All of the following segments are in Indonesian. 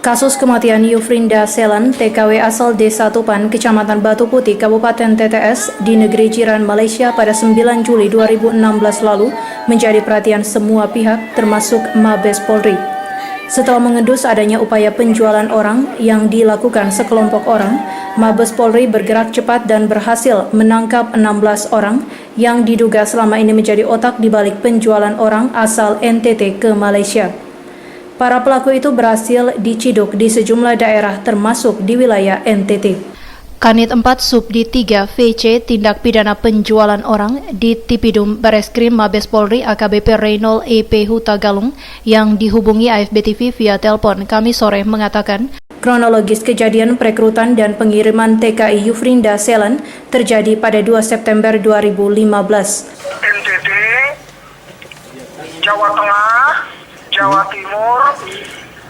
Kasus kematian Yufrinda Selan, TKW asal Desa Tupan, Kecamatan Batu Putih, Kabupaten TTS di negeri jiran Malaysia pada 9 Juli 2016 lalu menjadi perhatian semua pihak termasuk Mabes Polri. Setelah mengendus adanya upaya penjualan orang yang dilakukan sekelompok orang, Mabes Polri bergerak cepat dan berhasil menangkap 16 orang yang diduga selama ini menjadi otak di balik penjualan orang asal NTT ke Malaysia. Para pelaku itu berhasil diciduk di sejumlah daerah termasuk di wilayah NTT. Kanit 4 Subdi 3 VC Tindak Pidana Penjualan Orang di Tipidum Bareskrim Mabes Polri AKBP Reynold EP Huta Galung yang dihubungi AFB TV via telepon Kamis sore mengatakan kronologis kejadian perekrutan dan pengiriman TKI Yufrinda Selan terjadi pada 2 September 2015. NTT, Jawa Tengah, Jawa Timur,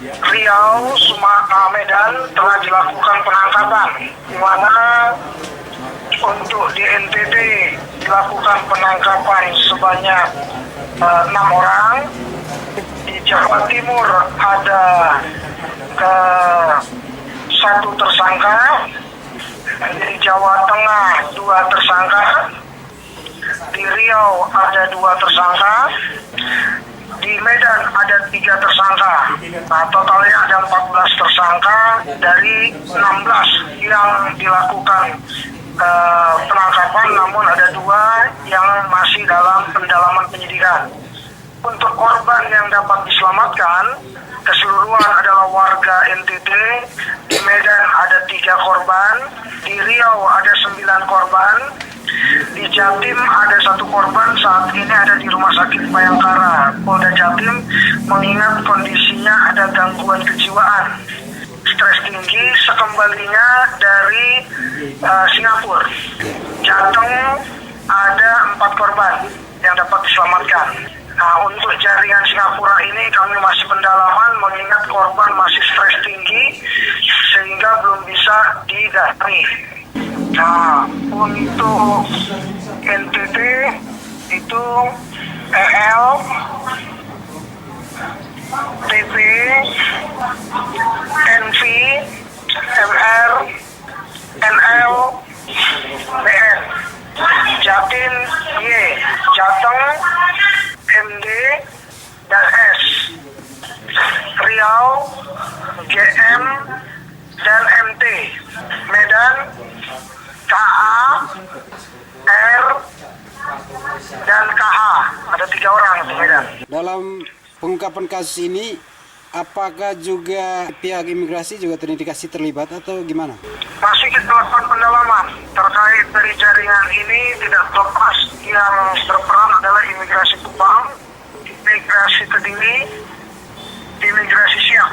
Riau, Sumatera, Medan telah dilakukan penangkapan, di mana untuk di NTT dilakukan penangkapan sebanyak 6 orang, di Jawa Timur ada 1 tersangka, di Jawa Tengah 2 tersangka, di Riau ada 2 tersangka, di Medan ada 3 tersangka. Nah, totalnya ada 14 tersangka dari 16 yang dilakukan penangkapan, namun ada 2 yang masih dalam pendalaman penyidikan. Untuk korban yang dapat diselamatkan, keseluruhan adalah warga NTT. Di Medan ada 3 korban, di Riau ada 9 korban, di Jatim ada 1 korban, saat ini ada di Rumah Sakit Bayangkara, Polda Jatim, mengingat kondisinya ada gangguan kejiwaan, stres tinggi sekembalinya dari Singapura. Jateng ada 4 korban yang dapat diselamatkan. Nah, untuk jaringan Singapura ini kami masih pendalaman mengingat korban masih stres tinggi sehingga belum bisa didatangi. Nah, untuk NTT itu EL, TP, NV, MR, NL, BN, Jatim Y, Jateng, MD, dan S, Riau, GM, dan MT, Medan, KA, R, dan KH. Ada 3 orang di Medan. Dalam pengungkapan kasus ini, apakah juga pihak imigrasi juga terindikasi terlibat atau gimana? Masih kita lakukan pendalaman terkait dari jaringan ini. Tidak terlepas yang berperan adalah imigrasi Kupang, imigrasi Kediri, imigrasi Siak.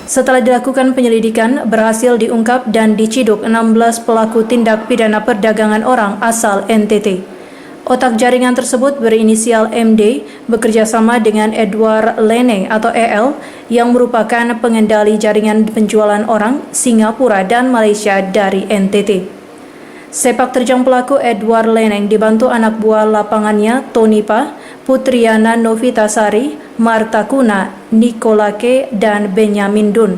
Setelah dilakukan penyelidikan, berhasil diungkap dan diciduk 16 pelaku tindak pidana perdagangan orang asal NTT. Otak jaringan tersebut berinisial MD bekerja sama dengan Edward Lene atau EL yang merupakan pengendali jaringan penjualan orang Singapura dan Malaysia dari NTT. Sepak terjang pelaku Edward Leneng dibantu anak buah lapangannya Tony Pa, Putriana Novitasari, Marta Kuna, Nicola K, dan Benyamin Dun.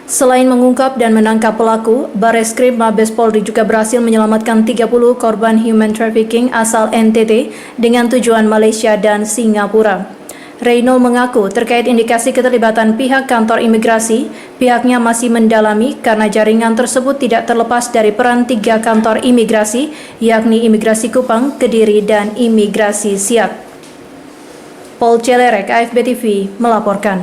Selain mengungkap dan menangkap pelaku, Bareskrim Mabes Polri juga berhasil menyelamatkan 30 korban human trafficking asal NTT dengan tujuan Malaysia dan Singapura. Reynold mengaku terkait indikasi keterlibatan pihak kantor imigrasi, pihaknya masih mendalami karena jaringan tersebut tidak terlepas dari peran 3 kantor imigrasi, yakni Imigrasi Kupang, Kediri, dan Imigrasi Siak. Paul Celerek, AFB TV, melaporkan.